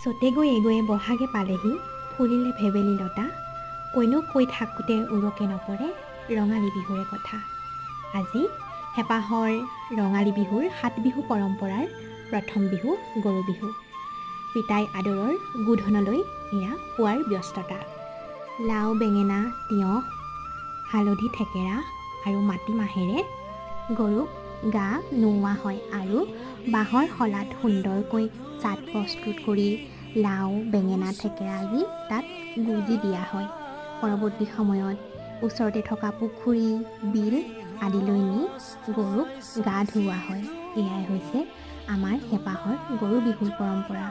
চতে গৈ এগৈয়ে বহাগে পালেহি ফুলিলে ভেবেলি লতা কৈনো কৈ থাকোঁতে উৰকে নপৰে ৰঙালী বিহুৰে কথা। আজি হেঁপাহৰ ৰঙালী বিহুৰ 7 বিহু পৰম্পৰাৰ প্ৰথম বিহু গৰু বিহু। পিতাই আদৰৰ গোধনলৈ এয়া শোৱাৰ ব্যস্ততা। লাও বেঙেনা তিয়ঁহ হালধি থেকেৰা আৰু মাটিমাহেৰে গৰুক গা নোওৱা হয় আৰু বাঁহৰ শলাত সুন্দৰকৈ চাট প্ৰস্তুত কৰি লাও বেঙেনা থেকেৰা দি তাত গুজি দিয়া হয়। পৰৱৰ্তী সময়ত ওচৰতে থকা পুখুৰী বিল আদিলৈ নি গৰুক গা ধুওৱা হয়। এয়াই হৈছে আমাৰ হেঁপাহৰ গৰু বিহুৰ পৰম্পৰা।